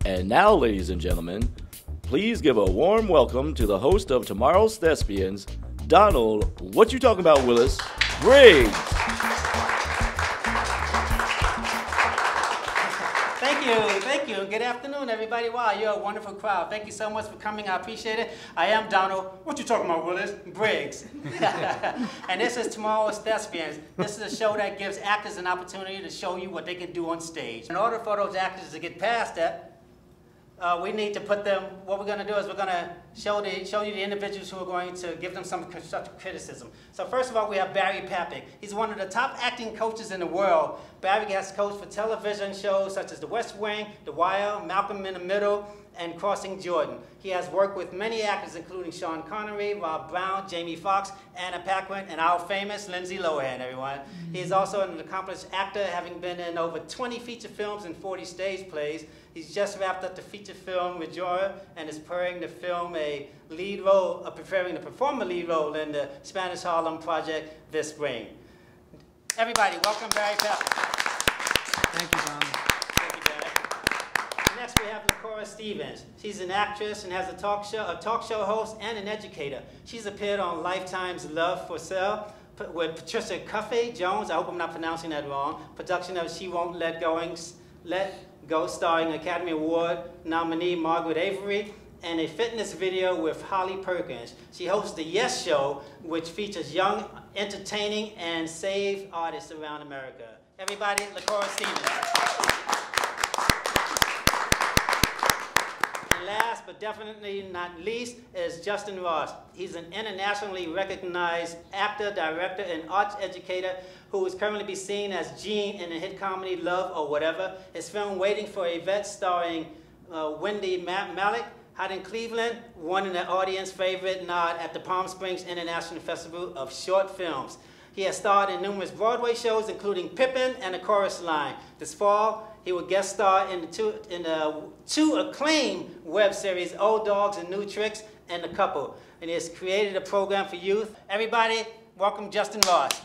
And now, ladies and gentlemen, please give a warm welcome to the host of tomorrow's Thespians, Donald, what you talking about, Willis, Briggs. Thank you. Good afternoon, everybody. Wow, you're a wonderful crowd. Thank you so much for coming. I appreciate it. I am Donald. What you talking about, Willis? Briggs. And this is tomorrow's Thespians. This is a show that gives actors an opportunity to show you what they can do on stage. In order for those actors to get past that, we need to put them, what we're going to do is we're going to show you the individuals who are going to give them some constructive criticism. So first of all, we have Barry Papick. He's one of the top acting coaches in the world. Barry has coached for television shows such as The West Wing, The Wire, Malcolm in the Middle, and Crossing Jordan. He has worked with many actors including Sean Connery, Rob Brown, Jamie Foxx, Anna Paquin, and our famous Lindsay Lohan, everyone. He is also an accomplished actor, having been in over 20 feature films and 40 stage plays. He's just wrapped up the feature film with Jaire and is preparing to perform a lead role in the Spanish Harlem project this spring. Everybody, welcome Barry Papick. Thank you, Don. Thank you, Barry. Next we have LaCora Stevens. She's an actress and has a talk show host and an educator. She's appeared on Lifetime's Love for Sale with Patricia Cuffey Jones, I hope I'm not pronouncing that wrong, production of She Won't Let Go, starring Academy Award nominee Margaret Avery, and a fitness video with Holly Perkins. She hosts the Yes Show, which features young, entertaining, and saved artists around America. Everybody, LaCora Stevens. And last but definitely not least is Justin Ross. He's an internationally recognized actor, director, and arts educator who is currently be seen as Gene in the hit comedy Love or Whatever. His film Waiting for Yvette, starring Wendy Malick, Hot in Cleveland, won an audience favorite nod at the Palm Springs International Festival of Short Films. He has starred in numerous Broadway shows, including Pippin and The Chorus Line. This fall, he will guest star in the two acclaimed web series, Old Dogs and New Tricks, and The Couple. And he has created a program for youth. Everybody, welcome Justin Ross.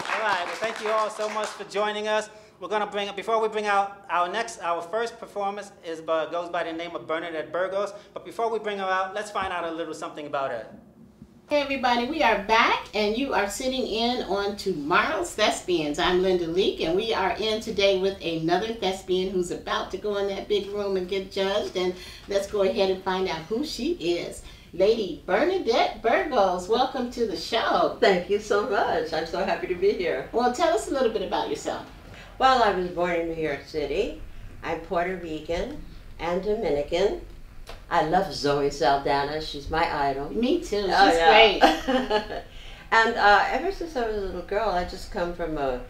All right, well, thank you all so much for joining us. We're going to bring, before we bring out our first performance goes by the name of Bernadette Burgos. But before we bring her out, let's find out a little something about her. Hey everybody, we are back and you are sitting in on tomorrow's Thespians. I'm Linda Leak and we are in today with another thespian who's about to go in that big room and get judged, and let's go ahead and find out who she is. Lady Bernadette Burgos, welcome to the show. Thank you so much. I'm so happy to be here. Well, tell us a little bit about yourself. Well, I was born in New York City. I'm Puerto Rican and Dominican. I love Zoe Saldana. She's my idol. Me too. She's great. And ever since I was a little girl, I just come from a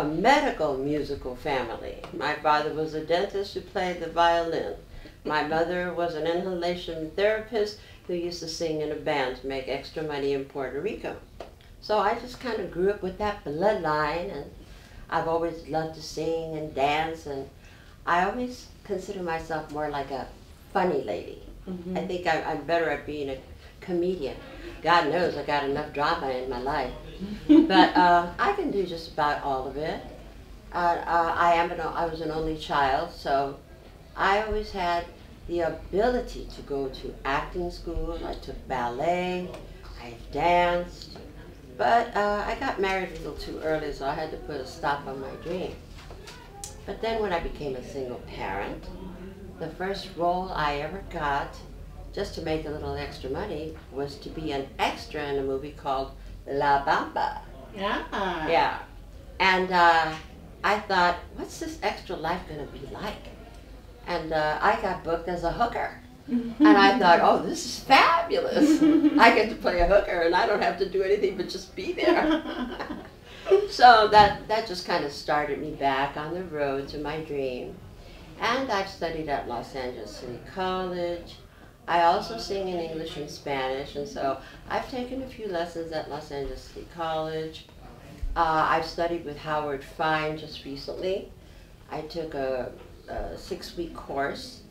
medical musical family. My father was a dentist who played the violin. My mother was an inhalation therapist who used to sing in a band to make extra money in Puerto Rico. So I just kind of grew up with that bloodline, and I've always loved to sing and dance, and I always consider myself more like a funny lady. Mm-hmm. I think I'm better at being a comedian. God knows I got enough drama in my life. But I can do just about all of it. I was an only child, so I always had the ability to go to acting school. I took ballet, I danced, but I got married a little too early, so I had to put a stop on my dream. But then when I became a single parent, the first role I ever got, just to make a little extra money, was to be an extra in a movie called La Bamba. Yeah. Yeah. And I thought, what's this extra life going to be like? And I got booked as a hooker. And I thought, oh, this is fabulous. I get to play a hooker and I don't have to do anything but just be there. So that just kind of started me back on the road to my dream. And I've studied at Los Angeles City College. I also sing in English and Spanish, and so I've taken a few lessons at Los Angeles City College. I've studied with Howard Fine just recently. I took a 6-week course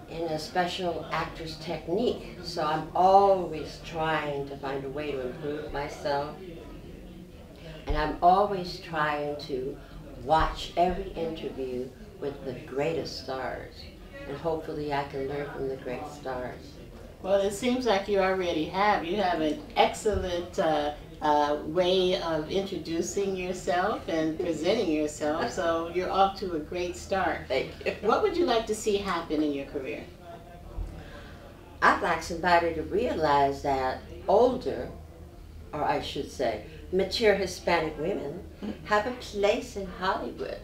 in a special actor's technique, so I'm always trying to find a way to improve myself. And I'm always trying to watch every interview with the greatest stars, and hopefully I can learn from the great stars. Well, it seems like you already have. You have an excellent way of introducing yourself and presenting yourself, so you're off to a great start. Thank you. What would you like to see happen in your career? I'd like somebody to realize that older, or I should say, mature Hispanic women have a place in Hollywood.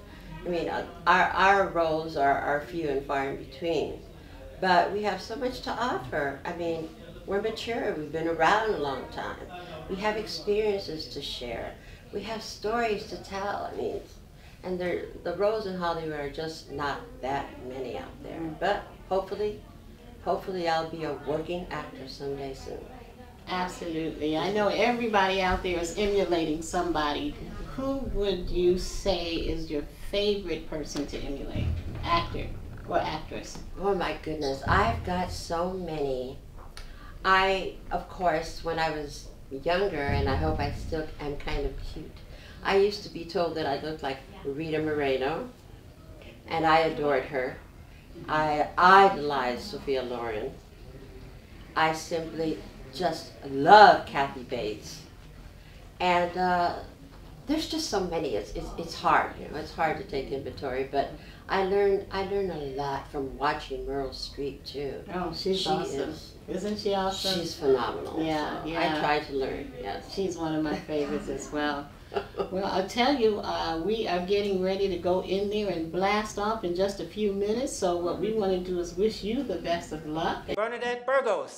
I mean, our roles are few and far in between, but we have so much to offer. I mean, we're mature, we've been around a long time. We have experiences to share. We have stories to tell. I mean, and the roles in Hollywood are just not that many out there. But hopefully I'll be a working actor someday soon. Absolutely. I know everybody out there is emulating somebody. Who would you say is your favorite person to emulate? Actor or actress? Oh my goodness, I've got so many. Of course, when I was younger, and I hope I still am kind of cute, I used to be told that I looked like Rita Moreno, and I adored her. I idolized Sophia Loren. I simply just love Kathy Bates. And there's just so many. It's hard, you know. It's hard to take inventory, but I learned a lot from watching Meryl Streep too. Oh, she's awesome. Isn't she awesome? She's phenomenal. Yeah, so yeah. I try to learn. Yes. She's one of my favorites as well. Well, I'll tell you, we are getting ready to go in there and blast off in just a few minutes. So what we want to do is wish you the best of luck. Bernadette Burgos.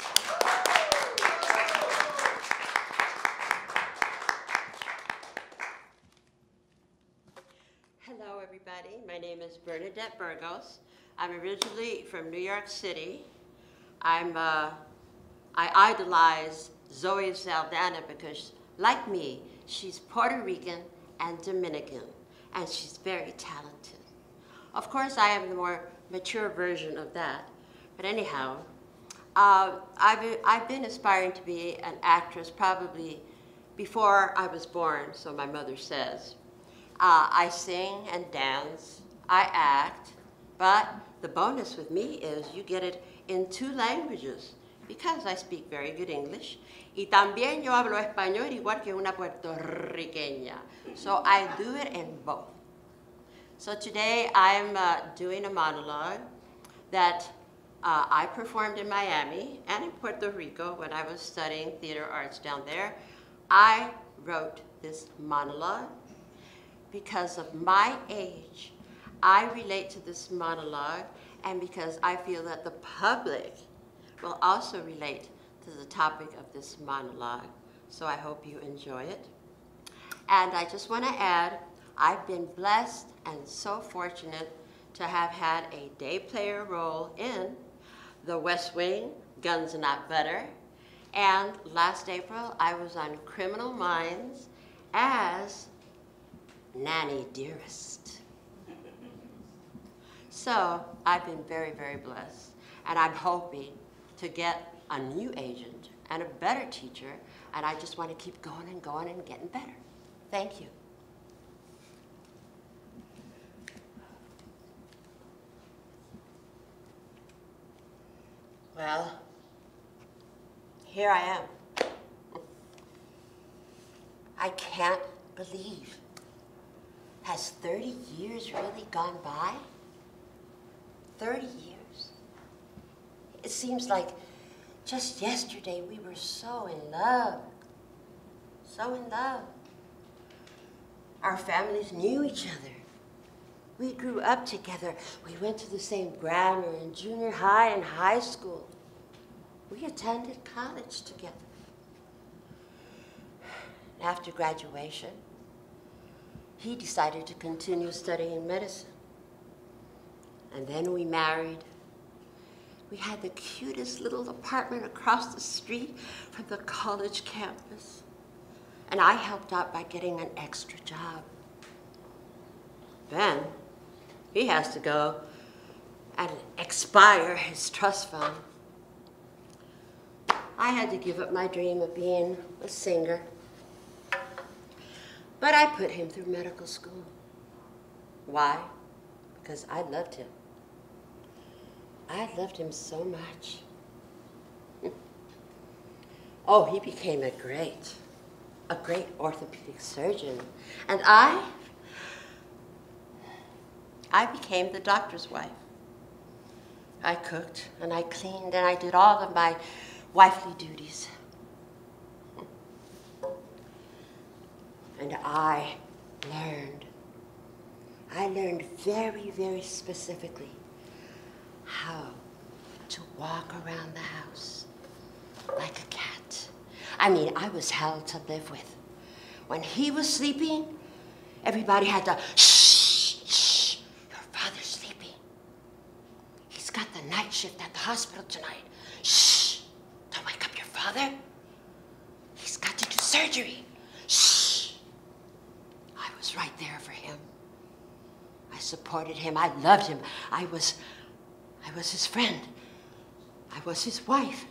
Hello, everybody. My name is Bernadette Burgos. I'm originally from New York City. I idolize Zoe Saldana because, like me, she's Puerto Rican and Dominican, and she's very talented. Of course, I am the more mature version of that, but anyhow, I've been aspiring to be an actress probably before I was born, so my mother says. I sing and dance, I act, but the bonus with me is you get it in 2 languages because I speak very good English. Y también yo hablo español igual que una puertorriqueña. So I do it in both. So today I'm doing a monologue that I performed in Miami and in Puerto Rico when I was studying theater arts down there. I wrote this monologue because of my age. I relate to this monologue, and because I feel that the public will also relate to the topic of this monologue. So I hope you enjoy it. And I just want to add, I've been blessed and so fortunate to have had a day player role in The West Wing, Guns and Not Butter, and last April I was on Criminal Minds as Nanny Dearest. So I've been very, very blessed, and I'm hoping to get a new agent and a better teacher, and I just want to keep going and going and getting better. Thank you. Well, here I am. I can't believe. Has 30 years really gone by? 30 years. It seems like just yesterday we were so in love. So in love. Our families knew each other. We grew up together. We went to the same grammar and junior high and high school. We attended college together. After graduation, he decided to continue studying medicine. And then we married. We had the cutest little apartment across the street from the college campus. And I helped out by getting an extra job. Then he has to go and expire his trust fund. I had to give up my dream of being a singer. But I put him through medical school. Why? Because I loved him. I loved him so much. Oh, he became a great orthopedic surgeon. And I became the doctor's wife. I cooked and I cleaned and I did all of my wifely duties. And I learned very, very specifically how to walk around the house like a cat. I mean, I was hell to live with. When he was sleeping, everybody had to, shh, shh, your father's sleeping. He's got the night shift at the hospital tonight. Shh, don't wake up your father. He's got to do surgery. Shh. I was right there for him. I supported him. I loved him. I was his friend. I was his wife.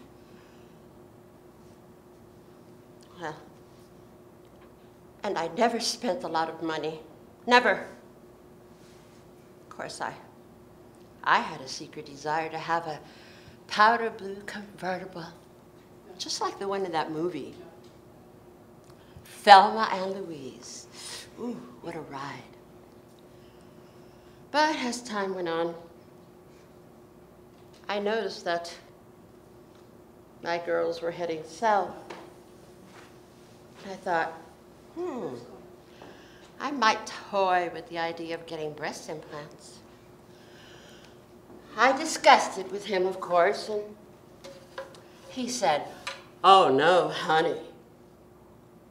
Well, and I never spent a lot of money. Never. Of course, I had a secret desire to have a powder blue convertible, just like the one in that movie. Thelma and Louise. Ooh, what a ride. But as time went on, I noticed that my girls were heading south. I thought, I might toy with the idea of getting breast implants. I discussed it with him, of course, and he said, oh no, honey,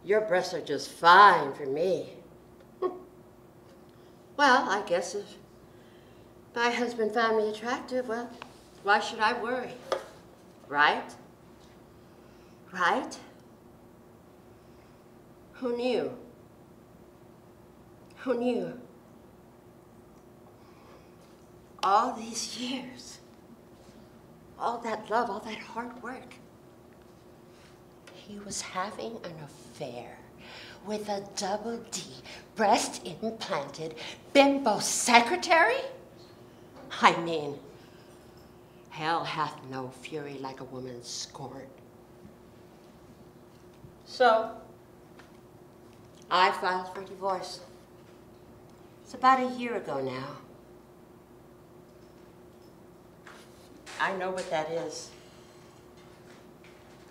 your breasts are just fine for me. Well, I guess if my husband found me attractive, well, why should I worry? Right? Right? Who knew? Who knew? All these years, all that love, all that hard work, he was having an affair with a double D, breast implanted bimbo secretary? I mean, hell hath no fury like a woman's scorn. So, I filed for divorce. It's about a year ago now. I know what that is.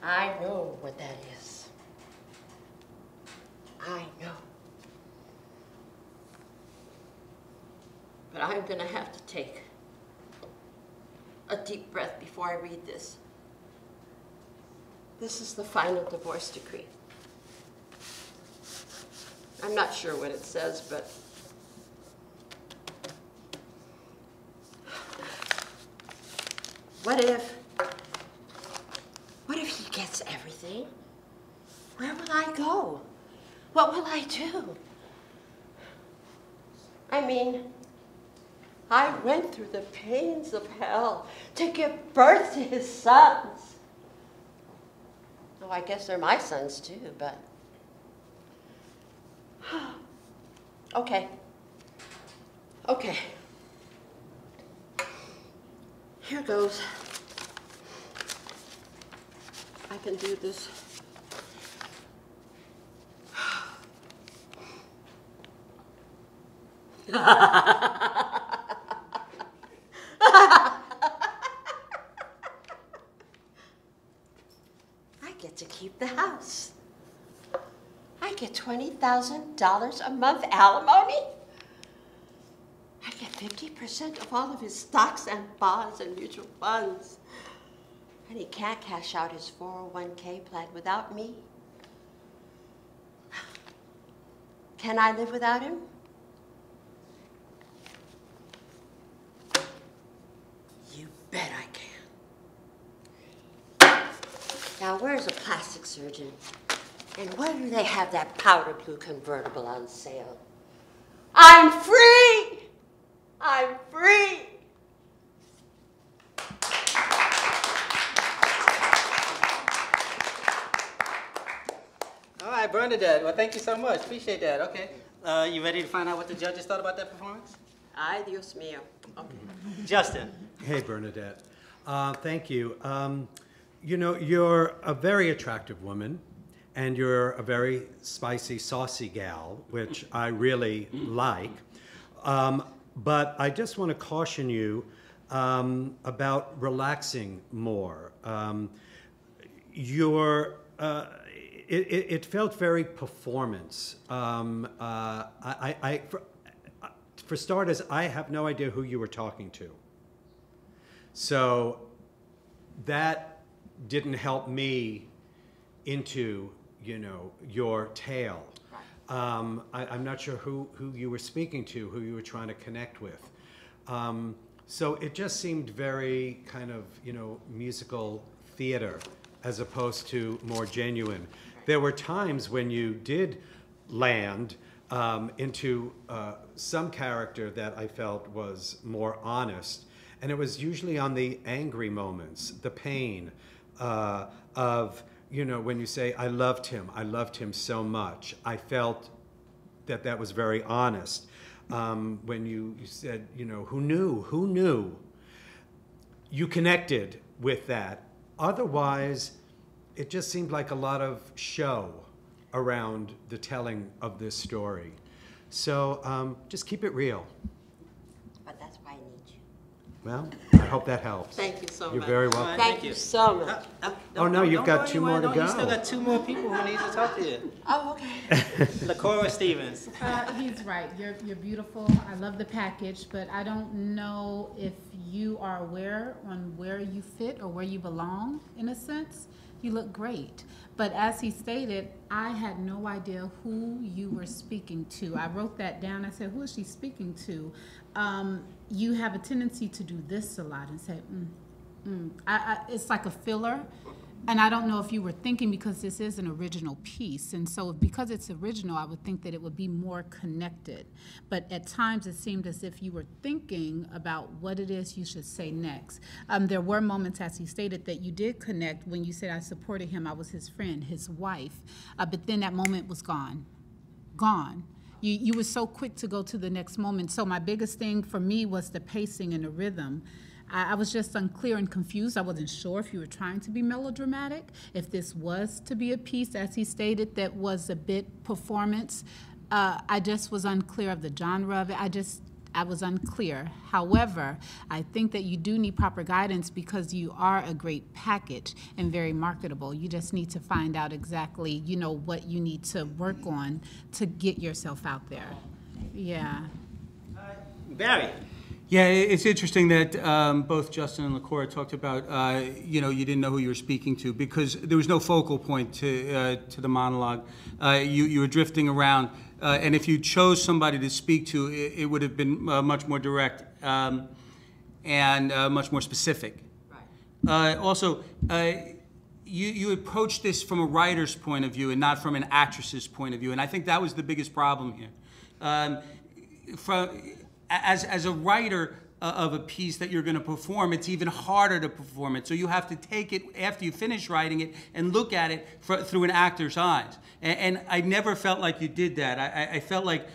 I know what that is. I know. But I'm gonna have to take a deep breath before I read this. This is the final divorce decree. I'm not sure what it says, but what if he gets everything? Where will I go? What will I do? I mean, I went through the pains of hell to give birth to his sons. Oh, I guess they're my sons too, but okay. Okay. Here goes. I can do this. I get to keep the house. I get $20,000 a month alimony. I get 50% of all of his stocks and bonds and mutual funds. And he can't cash out his 401k plan without me. Can I live without him? You bet I can. Now, where's a plastic surgeon? And where do they have that powder blue convertible on sale? I'm free! I'm free! All right, Bernadette. Well, thank you so much. Appreciate that. Okay. You ready to find out what the judges thought about that performance? Ay, Dios mío. Okay. Justin. Hey, Bernadette. Thank you. You know, you're a very attractive woman, and you're a very spicy, saucy gal, which I really like. But I just want to caution you about relaxing more. It felt very performance. For starters, I have no idea who you were talking to. So that didn't help me into, you know, your tale. I'm not sure who you were speaking to, who you were trying to connect with. So it just seemed very kind of, you know, musical theater as opposed to more genuine. There were times when you did land into some character that I felt was more honest, and it was usually on the angry moments, the pain of, you know, when you say, I loved him so much. I felt that that was very honest. When you said, you know, who knew? You connected with that. Otherwise, it just seemed like a lot of show around the telling of this story. So just keep it real. But that's why I need you. Well, I hope that helps. Thank you so much. You're very welcome. Thank you so much. Oh, no, you've got two more to go. You still got two more people who need to talk to you. Oh, okay. LaCora Stevens. He's right. You're beautiful. I love the package, but I don't know if you are aware on where you fit or where you belong, in a sense. You look great. But as he stated, I had no idea who you were speaking to. I wrote that down. I said, who is she speaking to? You have a tendency to do this a lot and say, it's like a filler. And I don't know if you were thinking, because this is an original piece. And so because it's original, I would think that it would be more connected. But at times it seemed as if you were thinking about what it is you should say next. There were moments, as he stated, that you did connect when you said, I supported him, I was his friend, his wife. But then that moment was gone. You were so quick to go to the next moment. So my biggest thing for me was the pacing and the rhythm. I was just unclear and confused. I wasn't sure if you were trying to be melodramatic, if this was to be a piece, as he stated, that was a bit performance. I just was unclear of the genre of it. I was unclear. However, I think that you do need proper guidance because you are a great package and very marketable. You just need to find out exactly, you know, what you need to work on to get yourself out there. Yeah. Barry. Yeah, it's interesting that both Justin and LaCora talked about, you know, you didn't know who you were speaking to because there was no focal point to the monologue. You were drifting around, and if you chose somebody to speak to, it would have been much more direct and much more specific. Right. Also, you approached this from a writer's point of view and not from an actress's point of view, and I think that was the biggest problem here. As a writer of a piece that you're going to perform, it's even harder to perform it. So you have to take it after you finish writing it and look at it through an actor's eyes. And I never felt like you did that. I felt like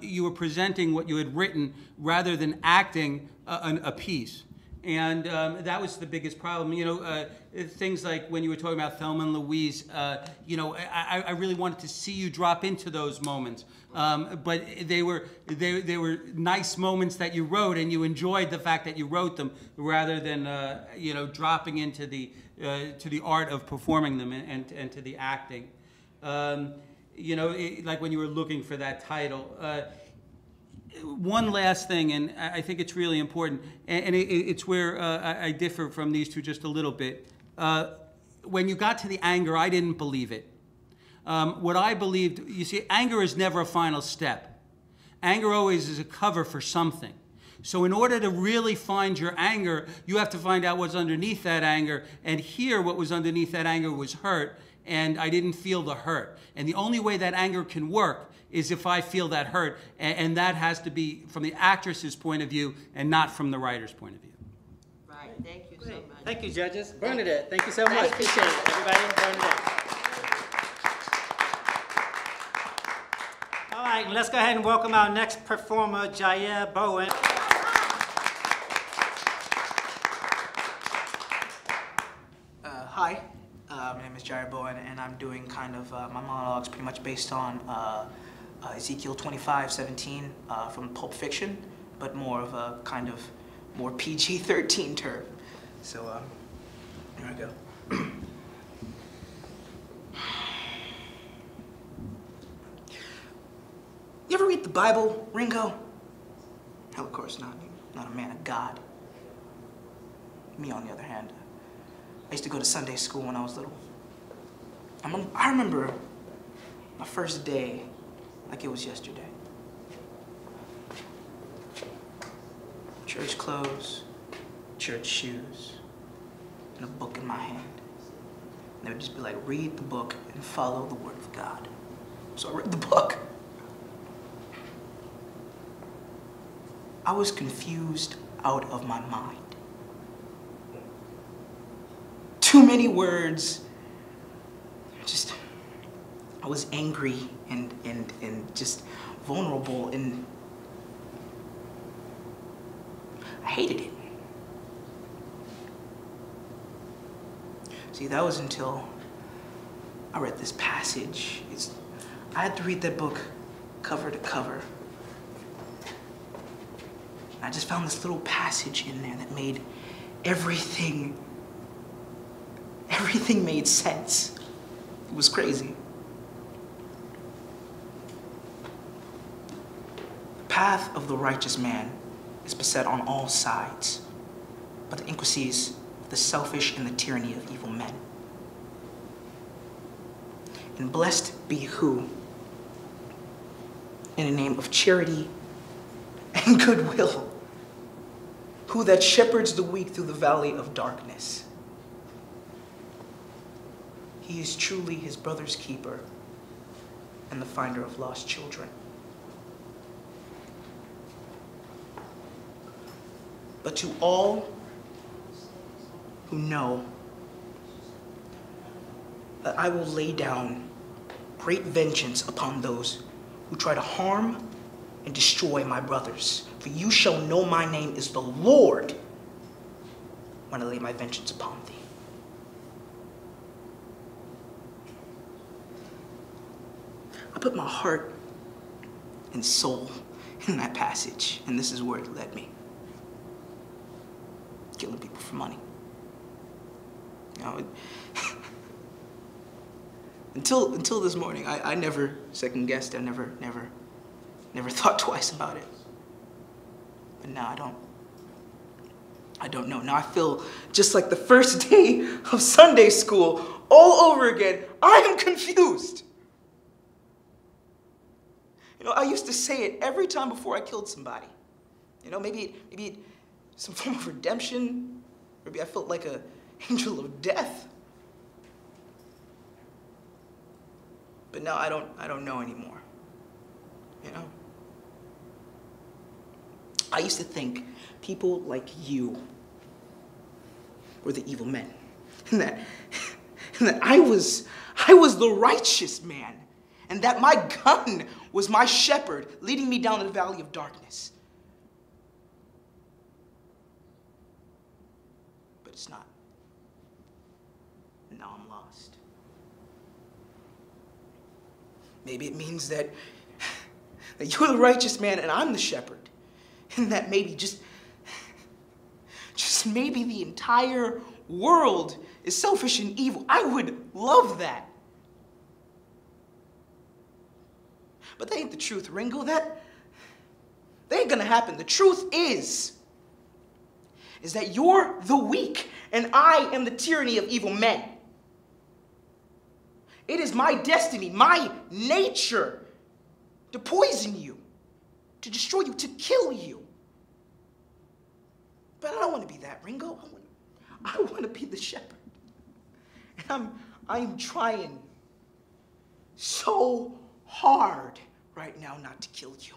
you were presenting what you had written rather than acting a piece. And that was the biggest problem. You know, things like when you were talking about Thelma and Louise, you know, I really wanted to see you drop into those moments. But they were nice moments that you wrote, and you enjoyed the fact that you wrote them, rather than you know, dropping into the to the art of performing them and to the acting. You know, like when you were looking for that title. One last thing, and I think it's really important, and it's where I differ from these two just a little bit. When you got to the anger, I didn't believe it. What I believed, you see, anger is never a final step. Anger always is a cover for something. So in order to really find your anger, you have to find out what's underneath that anger, and here what was underneath that anger was hurt, and I didn't feel the hurt. And the only way that anger can work is if I feel that hurt, and that has to be from the actress's point of view and not from the writer's point of view. Right, thank you so much. Thank you, judges. Bernadette, thank you so much. Appreciate it, everybody. Bernadette. All right, right, let's go ahead and welcome our next performer, Jaire Bowen. Hi, my name is Jaire Bowen, and I'm doing kind of my monologues pretty much based on Ezekiel 25:17 from Pulp Fiction, but more of a kind of more PG-13 term. So here I go. You ever read the Bible, Ringo? Hell, of course not. You're not a man of God. Me, on the other hand, I used to go to Sunday school when I was little. I remember my first day like it was yesterday. Church clothes, church shoes, and a book in my hand. And they would just be like, read the book and follow the word of God. So I read the book. I was confused out of my mind. Too many words. I was angry and just vulnerable, and I hated it. See, that was until I read this passage. I had to read that book cover to cover. I just found this little passage in there that made everything made sense. It was crazy. The path of the righteous man is beset on all sides, but the intricacies of the selfish and the tyranny of evil men. And blessed be who, in the name of charity and goodwill, who that shepherds the weak through the valley of darkness. He is truly his brother's keeper and the finder of lost children. But to all who know that I will lay down great vengeance upon those who try to harm and destroy my brothers. For you shall know my name is the Lord when I lay my vengeance upon thee. I put my heart and soul in that passage, and this is where it led me. Killing people for money. You know, until this morning, I never second guessed. I never thought twice about it. But now I don't know. Now I feel just like the first day of Sunday school all over again. I am confused. You know, I used to say it every time before I killed somebody. You know, maybe some form of redemption. Maybe I felt like an angel of death. But now I don't know anymore. You know? I used to think people like you were the evil men. And that I was the righteous man. And that my gun was my shepherd leading me down the valley of darkness. But it's not. And now I'm lost. Maybe it means that you're the righteous man and I'm the shepherd. And that maybe, just maybe the entire world is selfish and evil. I would love that. But that ain't the truth, Ringo. That ain't gonna happen. The truth is that you're the weak and I am the tyranny of evil men. It is my destiny, my nature to poison you, to destroy you, to kill you. But I don't want to be that, Ringo. I want to be the shepherd. And I'm trying so hard right now not to kill you.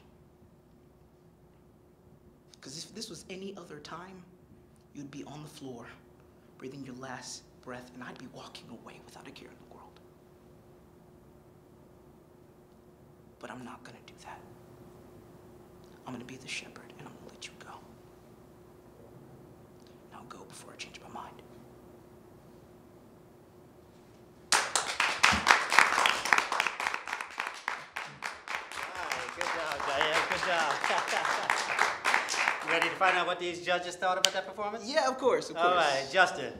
Because if this was any other time, you'd be on the floor, breathing your last breath, and I'd be walking away without a care in the world. But I'm not gonna do that. I'm gonna be the shepherd, and I'm gonna let you go. Now go before I change my mind. Good job, Jaire. Good job. You ready to find out what these judges thought about that performance? Yeah, of course, of course. All right, Justin.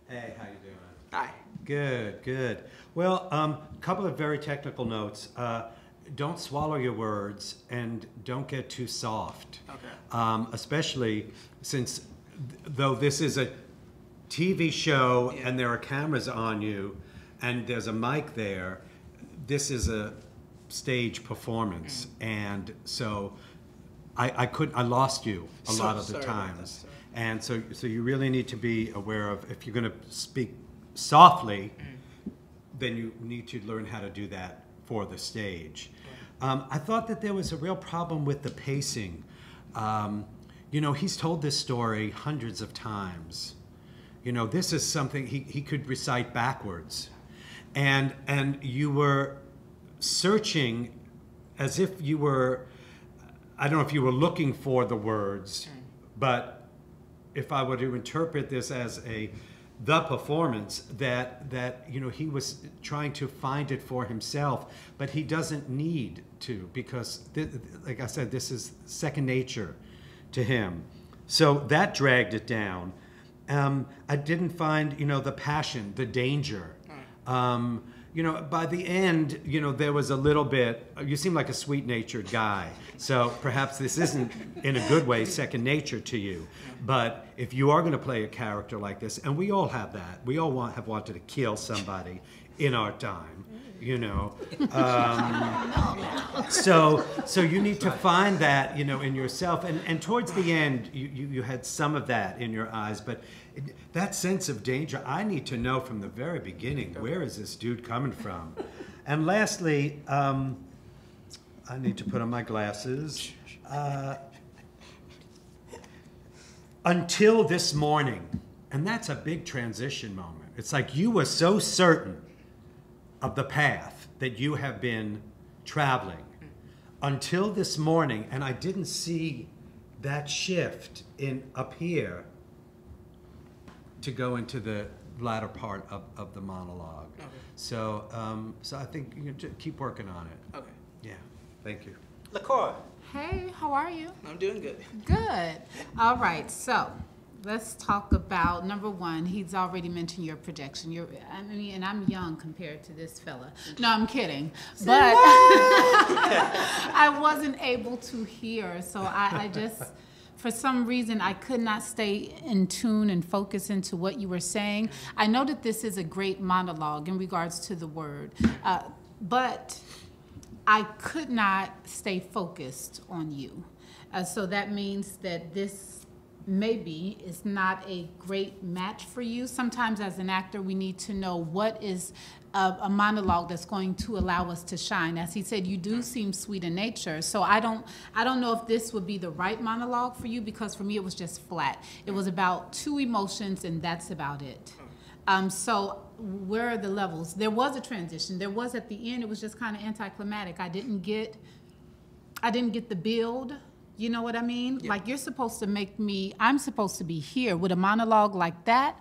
Hey, how you doing? Hi. Good, good. Well, a couple of very technical notes. Don't swallow your words and don't get too soft. Okay. Especially since, though this is a TV show and there are cameras on you and there's a mic there, this is a stage performance. And so I lost you a lot of the times. And so you really need to be aware of, if you're going to speak softly, then you need to learn how to do that for the stage. I thought that there was a real problem with the pacing. You know, he's told this story hundreds of times. You know, this is something he could recite backwards. And you were searching as if you were, I don't know if you were looking for the words, but if I were to interpret this as the performance, that you know, he was trying to find it for himself, but he doesn't need to, because like I said, this is second nature to him. So that dragged it down. I didn't find, you know, the passion, the danger. You know, by the end, you know, there was a little bit, you seem like a sweet-natured guy. So perhaps this isn't, in a good way, second nature to you. But if you are going to play a character like this, and we all have that, we all have wanted to kill somebody in our time, you know. So you need to find that, you know, in yourself. And towards the end, you had some of that in your eyes, but that sense of danger, I need to know from the very beginning, where is this dude coming from? And lastly, I need to put on my glasses. Until this morning, and that's a big transition moment. It's like you were so certain of the path that you have been traveling until this morning, and I didn't see that shift in up here to go into the latter part of the monologue. Okay. So I think you can just keep working on it. Okay. Yeah. Thank you. LaCora. Hey, how are you? I'm doing good. Good. All right, so let's talk about, number one, he's already mentioned your projection. I mean, and I'm young compared to this fella. No, I'm kidding. But I wasn't able to hear, so I just, for some reason, I could not stay in tune and focus into what you were saying. I know that this is a great monologue in regards to the word, but I could not stay focused on you. So that means that this maybe is not a great match for you. Sometimes as an actor, we need to know what is a monologue that's going to allow us to shine. As he said, you do seem sweet in nature. So I don't know if this would be the right monologue for you, because for me it was just flat. It was about two emotions and that's about it. So where are the levels? There was a transition. There was at the end, it was just kind of anticlimactic. I didn't get the build. You know what I mean? Yeah. Like, you're supposed to make me, I'm supposed to be here with a monologue like that.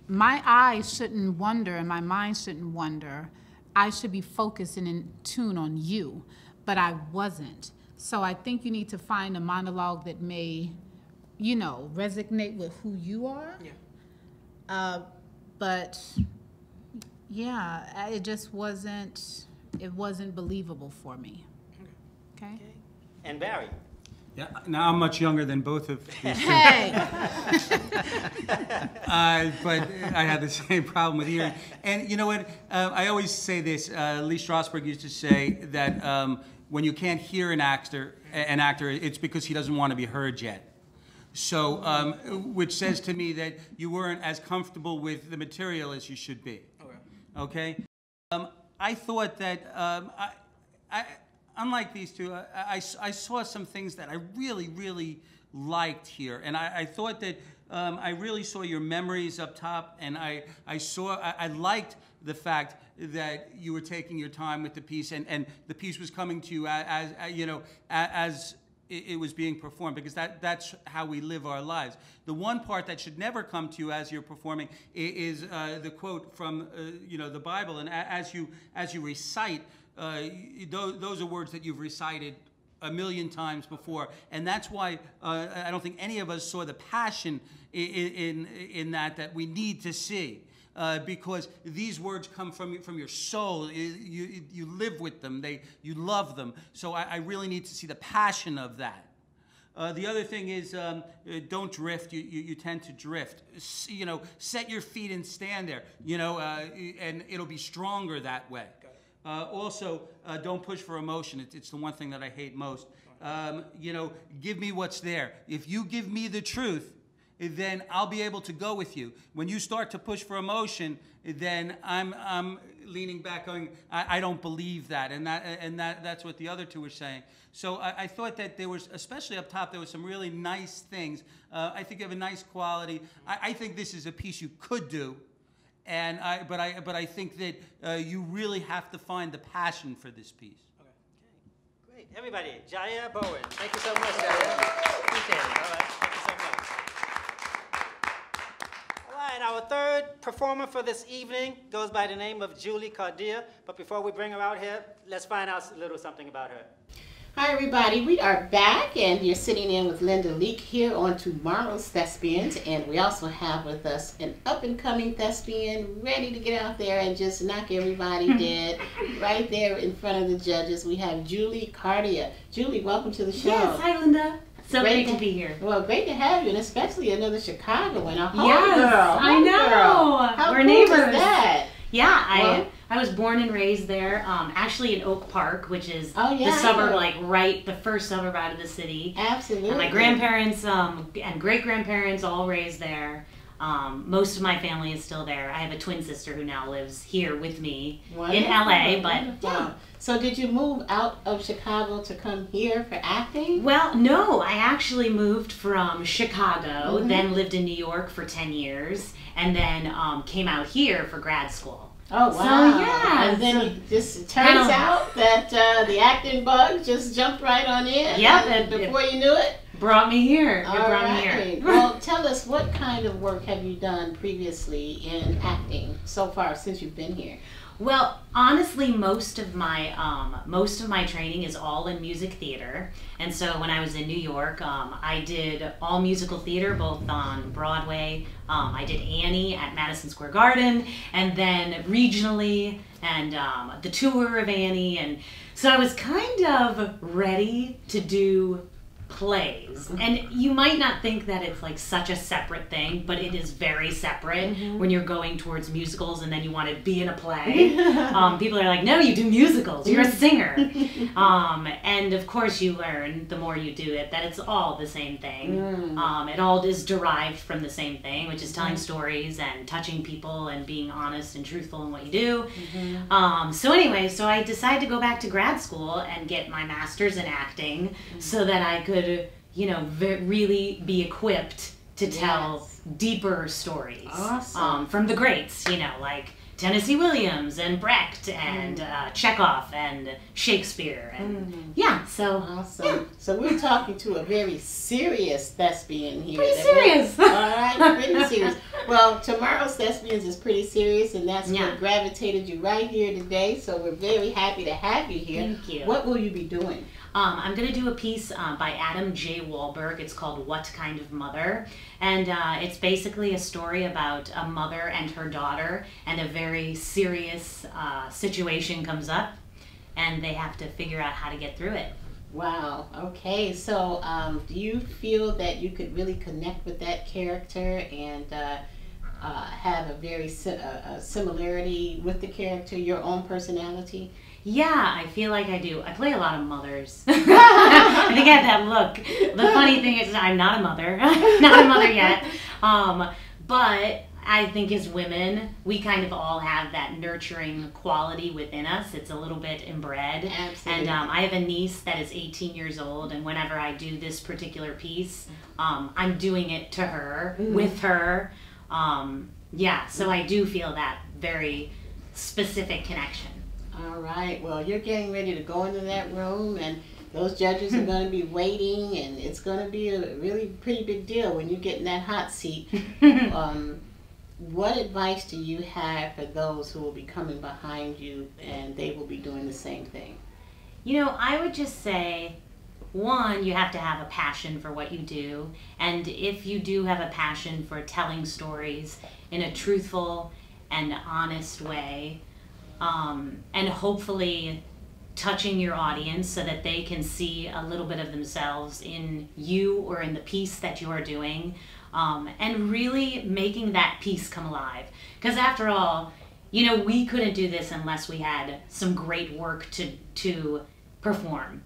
My eyes shouldn't wander and my mind shouldn't wander. I should be focused and in tune on you, but I wasn't. So I think you need to find a monologue that may, you know, resonate with who you are. Yeah. But yeah, it just wasn't believable for me. Okay? And Barry. Yeah, now I'm much younger than both of these two. Hey! But I had the same problem with hearing. And you know what? I always say this. Lee Strasberg used to say that when you can't hear an actor, it's because he doesn't want to be heard yet. So, which says to me that you weren't as comfortable with the material as you should be. Okay? I thought that unlike these two, I saw some things that I really liked here, and I thought that I really saw your memories up top, and I liked the fact that you were taking your time with the piece, and the piece was coming to you as it was being performed, because that's how we live our lives. The one part that should never come to you as you're performing is the quote from the Bible, and as you recite, those are words that you've recited a million times before, and that's why I don't think any of us saw the passion in that we need to see. Because these words come from your soul. You live with them. You love them. So I really need to see the passion of that. The other thing is don't drift. You tend to drift. Set your feet and stand there. And it'll be stronger that way. Also, don't push for emotion. It's the one thing that I hate most. Give me what's there. If you give me the truth, then I'll be able to go with you. When you start to push for emotion, then I'm leaning back, going, I don't believe that, and that's what the other two were saying. So I thought that there was, especially up top, there was some really nice things. I think you have a nice quality. I think this is a piece you could do, but I think that you really have to find the passion for this piece. Okay. Great. Everybody, Jaire, Bowen. Thank you so much, Jaire. Appreciate it. All right. Thank you so much. All right, our third performer for this evening goes by the name of Julie Cardia. But before we bring her out here, let's find out a little something about her. Hi everybody, we are back and you're sitting in with Linda Leak here on tomorrow's Thespians, and we also have with us an up-and-coming thespian ready to get out there and just knock everybody dead right there in front of the judges. We have Julie Cardia. Julie, welcome to the show. Yes, hi Linda. So great to be here. Well, great to have you, and especially another Chicagoan, a home yes, girl. I know. How We're cool neighbors. Is that? Yeah, I was born and raised there, actually in Oak Park, which is the suburb, the first suburb out of the city. Absolutely. And my grandparents and great-grandparents all raised there. Most of my family is still there. I have a twin sister who now lives here with me in LA, but yeah. So did you move out of Chicago to come here for acting? Well, no, I actually moved from Chicago, then lived in New York for 10 years, and then came out here for grad school. Oh, wow. So, yeah. And then it just turns out that the acting bug just jumped right on in. Yep. And before you knew it. Brought me here. Me here. Well, tell us, what kind of work have you done previously in acting so far since you've been here? Well, honestly, most of my training is all in music theater, and so when I was in New York, I did all musical theater, both on Broadway. I did Annie at Madison Square Garden, and then regionally, and the tour of Annie, and so I was kind of ready to do plays. And you might not think that it's like such a separate thing, but it is very separate when you're going towards musicals and then you want to be in a play. People are like, no, you do musicals, you're a singer. And of course you learn the more you do it that it's all the same thing. It all is derived from the same thing, which is telling stories and touching people and being honest and truthful in what you do. So anyway, so I decided to go back to grad school and get my master's in acting so that I could, really be equipped to tell deeper stories. Awesome. From the greats, like Tennessee Williams and Brecht and Chekhov and Shakespeare. And so. Awesome. Yeah. So we're talking to a very serious thespian here. Pretty serious. All right, pretty serious. Well, tomorrow's Thespians is pretty serious, and that's what gravitated you right here today. So we're very happy to have you here. Thank you. What will you be doing? I'm going to do a piece by Adam J. Wahlberg. It's called What Kind of Mother? And it's basically a story about a mother and her daughter, and a very serious situation comes up, and they have to figure out how to get through it. Wow. Okay. So do you feel that you could really connect with that character and have a very similarity with the character, your own personality? Yeah, I feel like I do. I play a lot of mothers. I think I have that look. The funny thing is I'm not a mother. Not a mother yet. But I think as women, we kind of all have that nurturing quality within us. It's a little bit inbred. Absolutely. And I have a niece that is 18 years old, and whenever I do this particular piece, I'm doing it to her, with her. Yeah, so I do feel that very specific connection. All right. Well, you're getting ready to go into that room, and those judges are going to be waiting, and it's going to be a really pretty big deal when you get in that hot seat. What advice do you have for those who will be coming behind you and they will be doing the same thing? You know, I would just say, one, you have to have a passion for what you do. And if you do have a passion for telling stories in a truthful and honest way, and hopefully touching your audience so that they can see a little bit of themselves in you or in the piece that you are doing, and really making that piece come alive. Because after all, you know, we couldn't do this unless we had some great work to perform.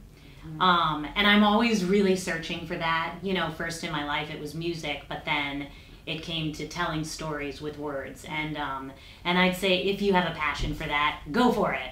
And I'm always really searching for that. You know, first in my life it was music, but then it came to telling stories with words. And I'd say if you have a passion for that, go for it.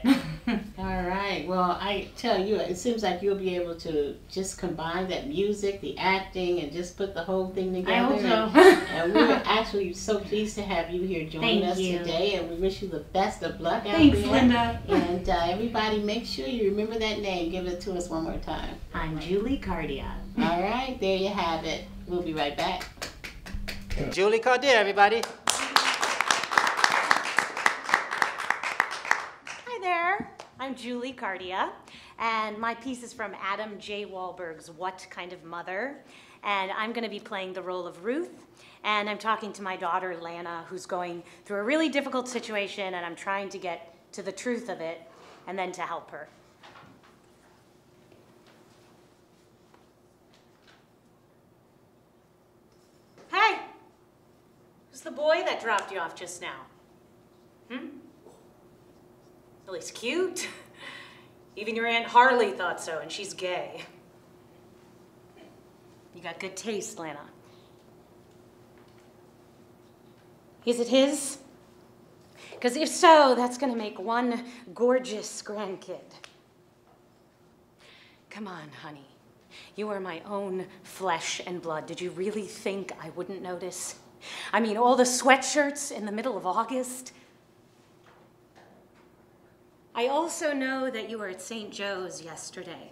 All right. Well, I tell you, it seems like you'll be able to just combine that music, the acting, and just put the whole thing together. I hope so. And we're actually so pleased to have you here joining us today, and we wish you the best of luck out Thanks, there. Linda. And everybody, make sure you remember that name. Give it to us one more time. I'm Julie Cardia. All right. There you have it. We'll be right back. Julie Cardia, everybody. Hi there, I'm Julie Cardia, and my piece is from Adam J. Wahlberg's What Kind of Mother, and I'm going to be playing the role of Ruth, and I'm talking to my daughter Lana, who's going through a really difficult situation, and I'm trying to get to the truth of it and then to help her. Hey! Who's the boy that dropped you off just now? Well, he's cute. Even your Aunt Harley thought so, and she's gay. You got good taste, Lana. Is it his? Because if so, that's going to make one gorgeous grandkid. Come on, honey. You are my own flesh and blood. Did you really think I wouldn't notice? I mean, all the sweatshirts in the middle of August. I also know that you were at St. Joe's yesterday.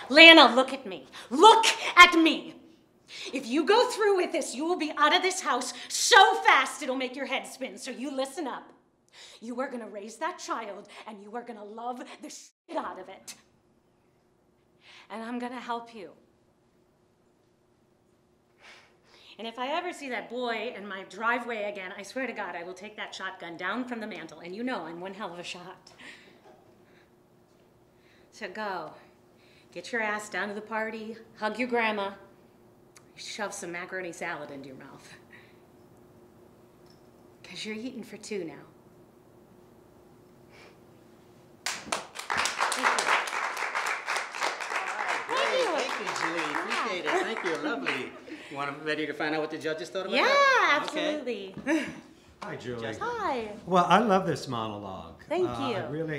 Lana, look at me. Look at me. If you go through with this, you will be out of this house so fast it'll make your head spin. So you listen up. You are going to raise that child, and you are going to love the shit out of it. And I'm going to help you. And if I ever see that boy in my driveway again, I swear to God, I will take that shotgun down from the mantle. And you know I'm one hell of a shot. So go. Get your ass down to the party, hug your grandma, shove some macaroni salad into your mouth. Because you're eating for two now. Thank you, Julie. Appreciate it. Thank you. Lovely. You want to ready to find out what the judges thought about that? Absolutely. Hi, Julie. Hi. Well, I love this monologue. Thank you.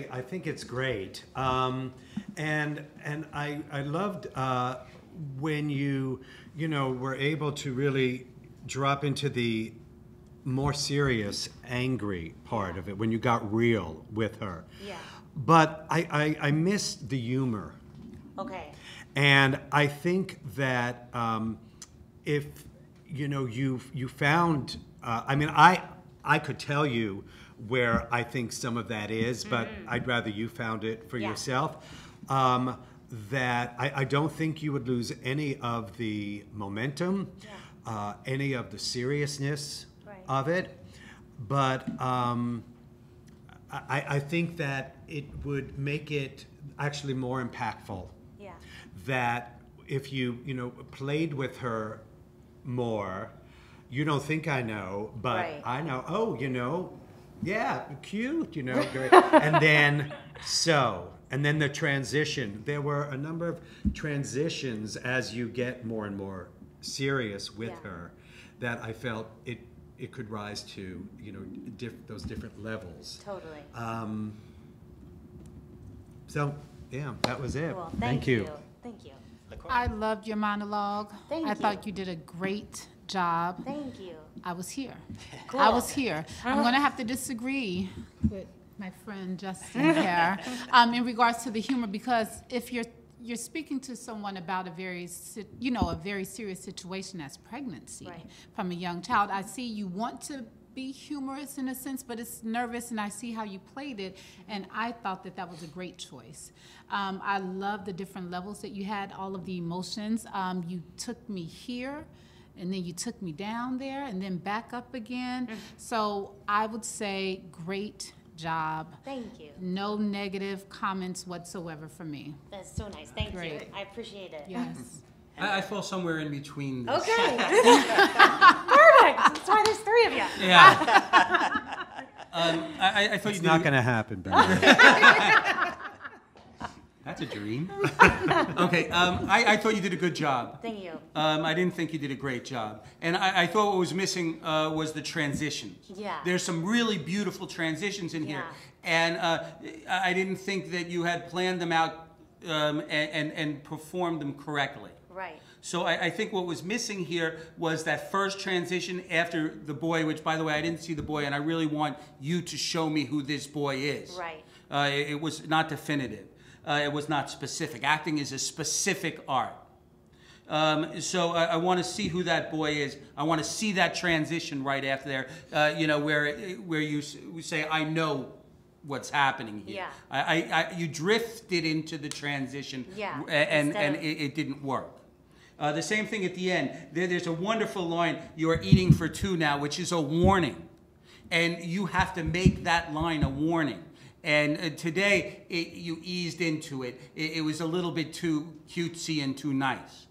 I think it's great. And I loved when you were able to really drop into the more serious, angry part of it, when you got real with her. Yeah. But I missed the humor. Okay. And I think that if you found, I could tell you where I think some of that is, but I'd rather you found it for yourself. That I don't think you would lose any of the momentum, any of the seriousness of it, but I think that it would make it actually more impactful. Yeah. That if you played with her more, you don't think I know, but I know. Oh, yeah, cute, great. And then and then the transition. There were a number of transitions as you get more and more serious with her that I felt it it could rise to, those different levels. Totally. So, yeah, that was it. Cool. Thank you. Thank you. I loved your monologue. Thank I you. thought you did a great job. Thank you. I was here. Cool. I was here. I'm going to have to disagree with my friend Justin here in regards to the humor, because if you're speaking to someone about a very serious situation as pregnancy Right. from a young child, I see you want to be humorous in a sense, but it's nervous, and I see how you played it, and I thought that was a great choice. I love the different levels that you had, all of the emotions. You took me here, and then you took me down there, and then back up again. So I would say great job. Thank you. No negative comments whatsoever from me. That's so nice. Thank you. Great. I appreciate it. Yes. I fall somewhere in between this. Okay. Perfect. That's why there's three of you. Yeah. I thought It's you did. not going to happen, Bernadette. That's a dream. Okay. I thought you did a good job. Thank you. I didn't think you did a great job. And I thought what was missing was the transitions. Yeah. There's some really beautiful transitions in here. And I didn't think that you had planned them out and performed them correctly. Right. So I think what was missing here was that first transition after the boy, which, by the way, I didn't see the boy, and I really want you to show me who this boy is. Right. It was not definitive. It was not specific. Acting is a specific art. So I want to see who that boy is. I want to see that transition right after there, where you say, I know what's happening here. Yeah. You drifted into the transition, Yeah. and it didn't work. The same thing at the end. There's a wonderful line, "You are eating for two now," which is a warning. And you have to make that line a warning. And today, you eased into it. It was a little bit too cutesy and too nice.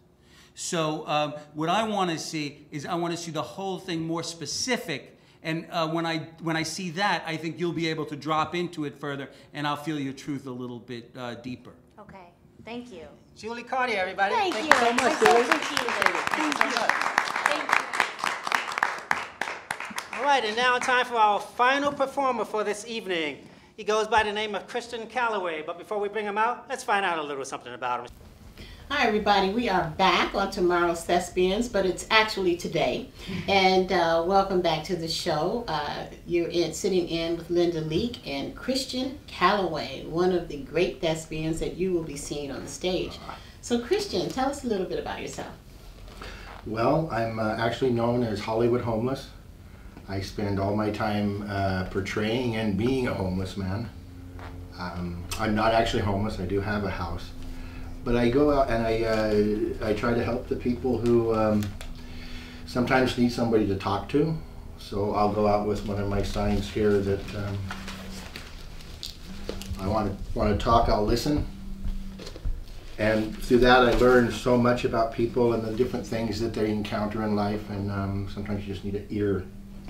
So what I want to see is I want to see the whole thing more specific. And when I see that, I think you'll be able to drop into it further, and I'll feel your truth a little bit deeper. Okay. Thank you. Julie Cardia, everybody. Thank you you. so much, I so Julie. appreciate it. Thank you so much. Thank you. All right, and now time for our final performer for this evening. He goes by the name of Christian Calloway, but before we bring him out, let's find out a little something about him. Hi everybody, we are back on tomorrow's Thespians, but it's actually today. And welcome back to the show. You're sitting in with Linda Leake and Christian Calloway, one of the great thespians that you will be seeing on the stage. So Christian, tell us a little bit about yourself. Well, I'm actually known as Hollywood Homeless. I spend all my time portraying and being a homeless man. I'm not actually homeless, I do have a house. But I go out and I try to help the people who sometimes need somebody to talk to. So I'll go out with one of my signs here that I want to talk, I'll listen. And through that I learn so much about people and the different things that they encounter in life, and sometimes you just need an ear.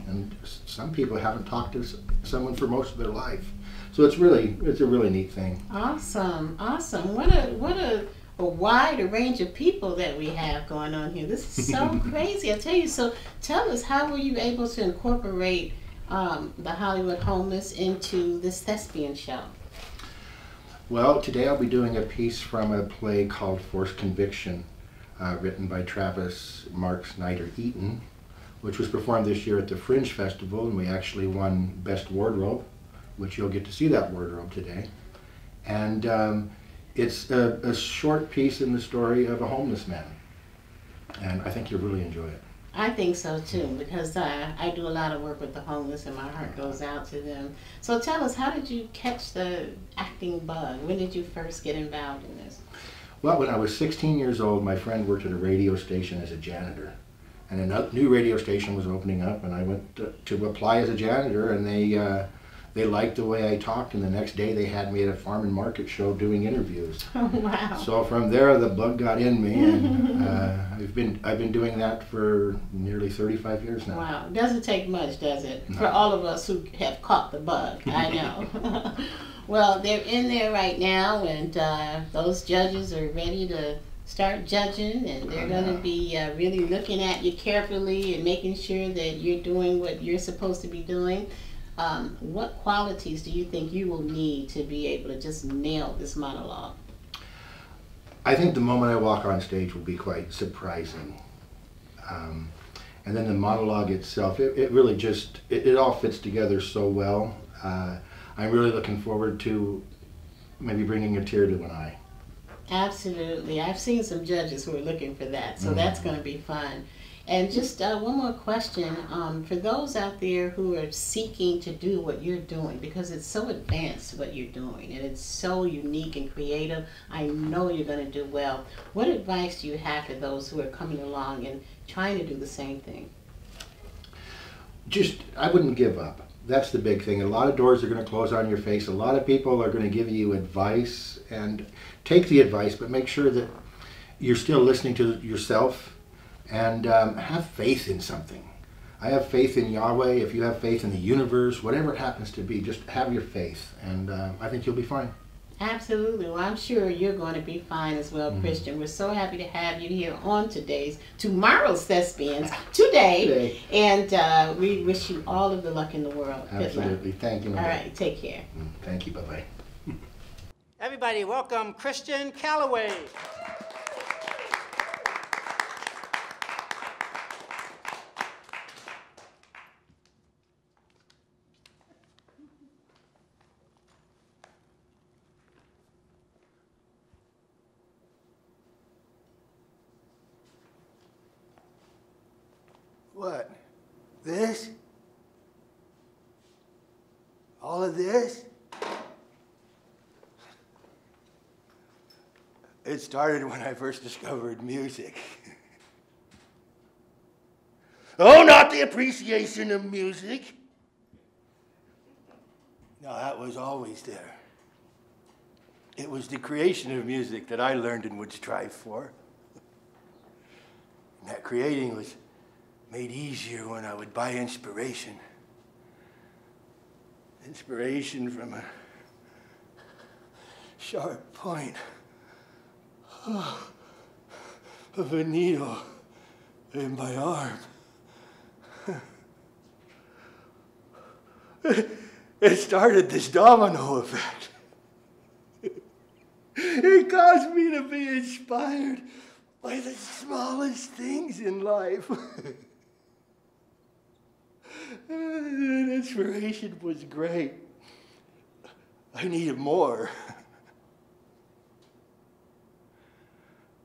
And some people haven't talked to someone for most of their life. So it's a really neat thing. Awesome, awesome. What a wide range of people that we have going on here. This is so crazy, I tell you. So tell us, how were you able to incorporate the Hollywood Homeless into this thespian show? Well, today I'll be doing a piece from a play called Forced Conviction, written by Travis Mark Snyder Eaton, which was performed this year at the Fringe Festival, and we actually won Best Wardrobe, which you'll get to see that wardrobe today. And it's a short piece in the story of a homeless man, and I think you'll really enjoy it. I think so too, because I do a lot of work with the homeless and my heart goes out to them. So tell us, how did you catch the acting bug? When did you first get involved in this? Well, when I was 16 years old, my friend worked at a radio station as a janitor. And a new radio station was opening up, and I went to apply as a janitor, and they liked the way I talked, and the next day they had me at a farm and market show doing interviews. Oh, wow. So from there the bug got in me, and I've been doing that for nearly 35 years now. Wow. Doesn't take much, does it? No. For all of us who have caught the bug, I know. Well, they're in there right now, and those judges are ready to start judging, and they're going to be really looking at you carefully and making sure that you're doing what you're supposed to be doing. What qualities do you think you will need to be able to just nail this monologue? I think the moment I walk on stage will be quite surprising. And then the monologue itself, it really just, it all fits together so well. I'm really looking forward to maybe bringing a tear to an eye. Absolutely. I've seen some judges who are looking for that, so that's going to be fun. And just one more question. For those out there who are seeking to do what you're doing, because it's so advanced what you're doing, and it's so unique and creative, I know you're going to do well. What advice do you have for those who are coming along and trying to do the same thing? Just, I wouldn't give up. That's the big thing. A lot of doors are going to close on your face. A lot of people are going to give you advice, and take the advice, but make sure that you're still listening to yourself, and have faith in something. I have faith in Yahweh. If you have faith in the universe, whatever it happens to be, just have your faith, and I think you'll be fine. Absolutely. Well, I'm sure you're going to be fine as well, Christian. We're so happy to have you here on tomorrow's Thespians, today. And we wish you all of the luck in the world. Absolutely. Thank you. All right. Take care. Thank you. Bye-bye. Everybody, welcome Christian Calloway. What? This? All of this? It started when I first discovered music. Oh, not the appreciation of music. No, that was always there. It was the creation of music that I learned and would strive for. And that creating was made easier when I would buy inspiration. Inspiration from a sharp point of a needle in my arm. It started this domino effect. It caused me to be inspired by the smallest things in life. And inspiration was great. I needed more.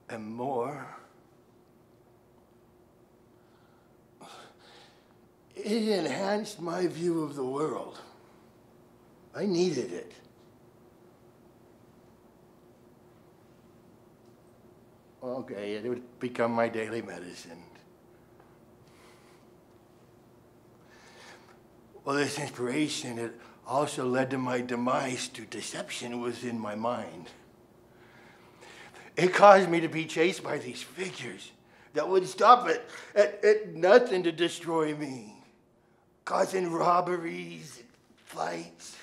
And more. It enhanced my view of the world. I needed it. Okay, it would become my daily medicine. Well, this inspiration, it also led to my demise through deception within my mind. It caused me to be chased by these figures that would stop at nothing to destroy me, causing robberies, fights.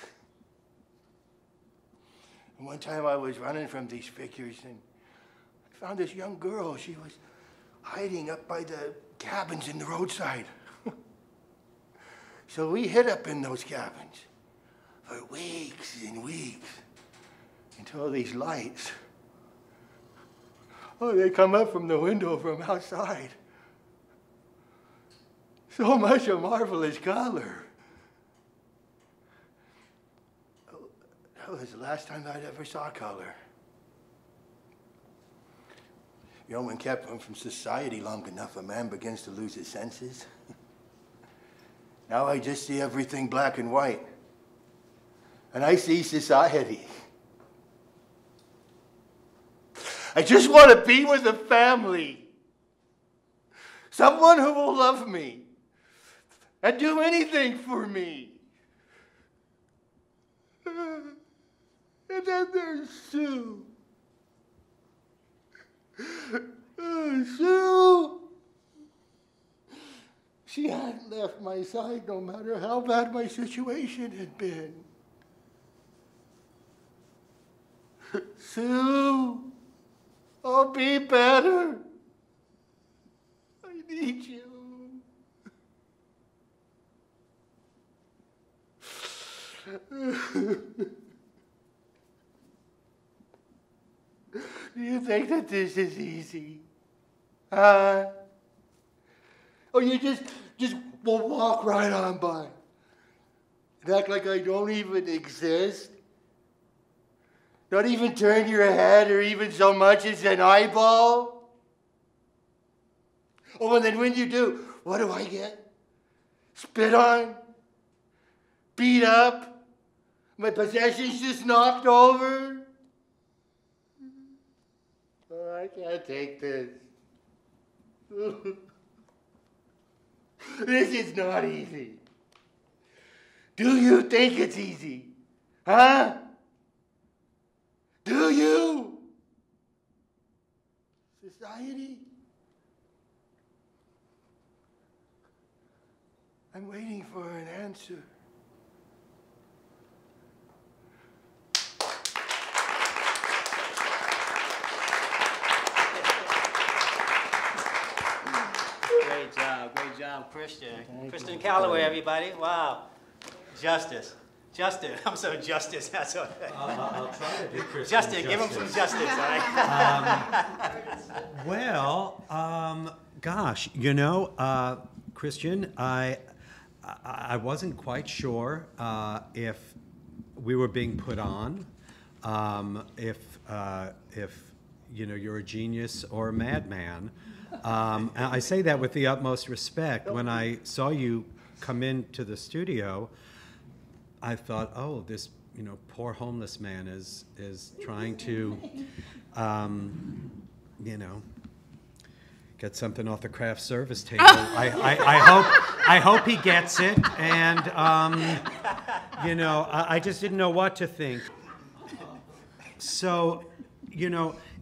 And one time I was running from these figures and I found this young girl. She was hiding up by the cabins in the roadside. So we hid up in those cabins for weeks and weeks until these lights, they come up from the window from outside. So much of marvelous color. That was the last time I'd ever saw color. You know, when kept from society long enough, a man begins to lose his senses. Now I just see everything black and white. And I see society. I just want to be with a family. Someone who will love me and do anything for me. And then there's Sue. Sue! She hadn't left my side no matter how bad my situation had been. Sue! Oh, be better. I need you. Do you think that this is easy? Huh? Or you just will walk right on by and act like I don't even exist? Not even turn your head or even so much as an eyeball? Oh, and then when you do, what do I get? Spit on? Beat up? My possessions just knocked over? Oh, I can't take this. This is not easy. Do you think it's easy? Huh? Do you? Society? I'm waiting for an answer. Great job, Christian. Christian Calloway, everybody. Wow. Justice. I'm so justice. That's all. I'll try to do Christian Justin, give him some justice, all right? Gosh, Christian, I wasn't quite sure if we were being put on, if you're a genius or a madman. And I say that with the utmost respect. When I saw you come into the studio, I thought, oh, this poor homeless man is trying to get something off the craft service table. I hope he gets it, and I just didn't know what to think. So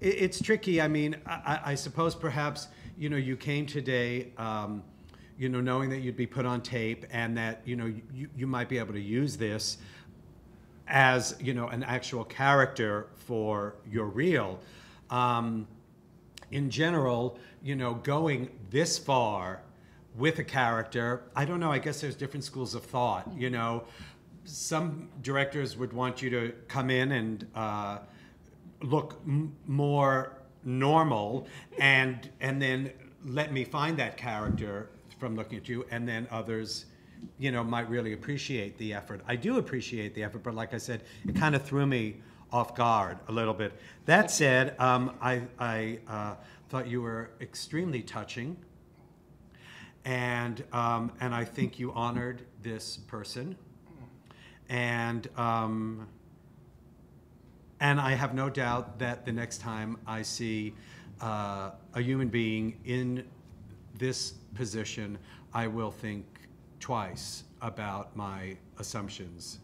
it's tricky. I mean, I suppose perhaps you came today knowing that you'd be put on tape and that you might be able to use this as an actual character for your reel. In general, going this far with a character, I don't know, I guess there's different schools of thought. Some directors would want you to come in and look more normal and then let me find that character from looking at you, and then others might really appreciate the effort. I do appreciate the effort, but like I said, it kind of threw me off guard a little bit. That said, I thought you were extremely touching, and I think you honored this person, and I have no doubt that the next time I see a human being in this position, I will think twice about my assumptions.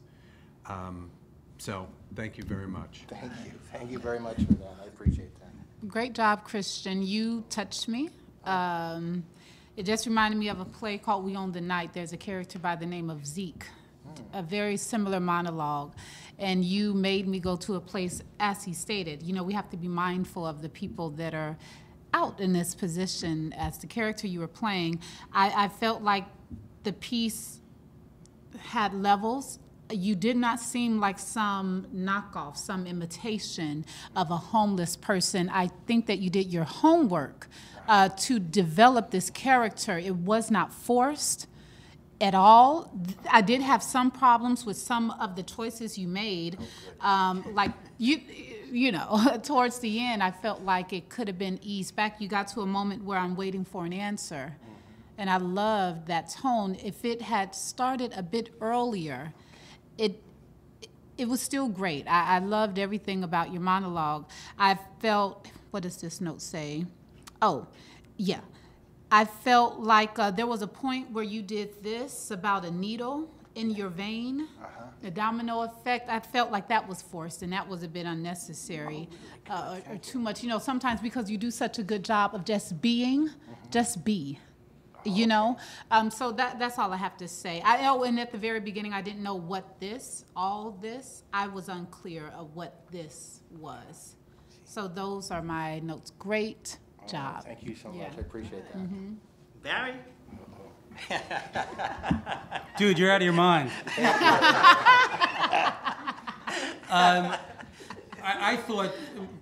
So thank you very much. Thank you. Thank you very much for that. I appreciate that. Great job, Christian. You touched me. It just reminded me of a play called We Own the Night. There's a character by the name of Zeke, a very similar monologue. And you made me go to a place, as he stated, we have to be mindful of the people that are out in this position. As the character you were playing, I felt like the piece had levels. You did not seem like some knockoff, some imitation of a homeless person. I think that you did your homework to develop this character. It was not forced at all. I did have some problems with some of the choices you made. Like towards the end, I felt like it could have been eased back. You got to a moment where I'm waiting for an answer. And I loved that tone. If it had started a bit earlier, it was still great. I loved everything about your monologue. I felt, what does this note say? Oh, yeah. I felt like there was a point where you did this about a needle in your vein, the domino effect. I felt like that was forced, and that was a bit unnecessary or too much. Sometimes because you do such a good job of just being, just be. So that's all I have to say. And at the very beginning, I didn't know what all this, I was unclear of what this was. So those are my notes. Great job. Thank you so much. Yeah. I appreciate that. Barry? Dude, you're out of your mind. I thought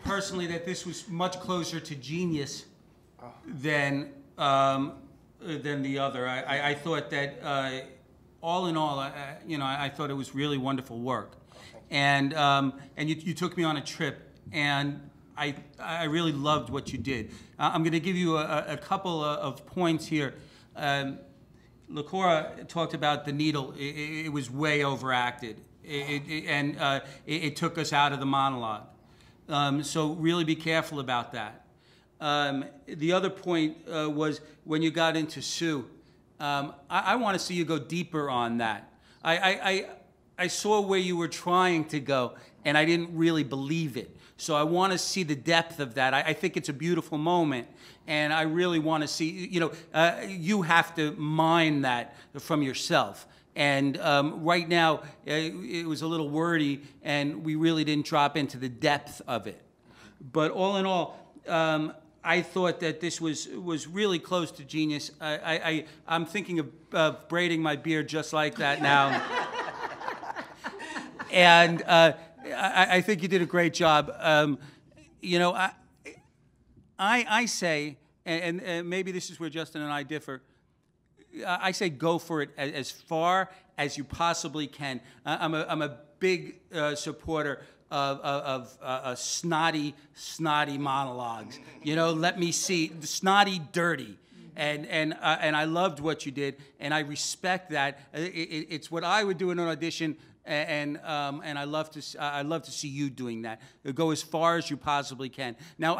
personally that this was much closer to genius than the other. I thought that all in all, I thought it was really wonderful work, and you took me on a trip, and I really loved what you did. I'm going to give you a couple of points here. LaCora talked about the needle. It was way overacted. It took us out of the monologue. So really be careful about that. The other point was when you got into Sue. I want to see you go deeper on that. I saw where you were trying to go, and I didn't really believe it. So I want to see the depth of that. I think it's a beautiful moment, and I really want to see, you have to mine that from yourself. And right now, it was a little wordy, and we really didn't drop into the depth of it. But all in all, I thought that this was really close to genius. I'm thinking of braiding my beard just like that now. And I think you did a great job. I say, and maybe this is where Justin and I differ, I say go for it as far as you possibly can. I'm a big supporter of snotty monologues. Let me see, snotty, dirty. And I loved what you did, and I respect that. It's what I would do in an audition, and I love to see you doing that. Go as far as you possibly can. Now,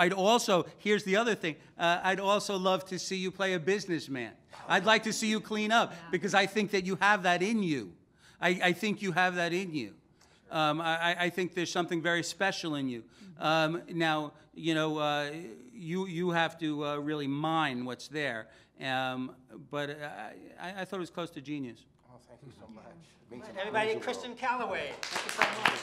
here's the other thing. I'd also love to see you play a businessman. I'd like to see you clean up, because I think that you have that in you. I think you have that in you. I think there's something very special in you. Now, you have to really mine what's there. But I thought it was close to genius. Oh, thank you so much. Everybody, Christian Calloway. Thank you so much.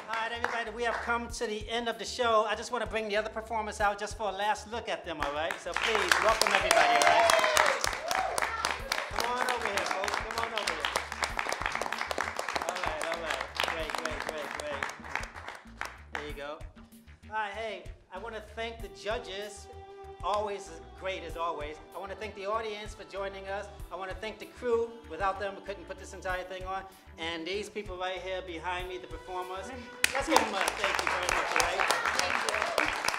All right, everybody, we have come to the end of the show. I just want to bring the other performers out just for a last look at them, all right? So please, welcome everybody, all right? Come on over here, folks. Come on over here. All right. Great. There you go. All right, hey, I want to thank the judges. Always great as always. I want to thank the audience for joining us. I want to thank the crew. Without them, we couldn't put this entire thing on. And these people right here behind me, the performers. Let's give them a thank you very much, all right? Thank you.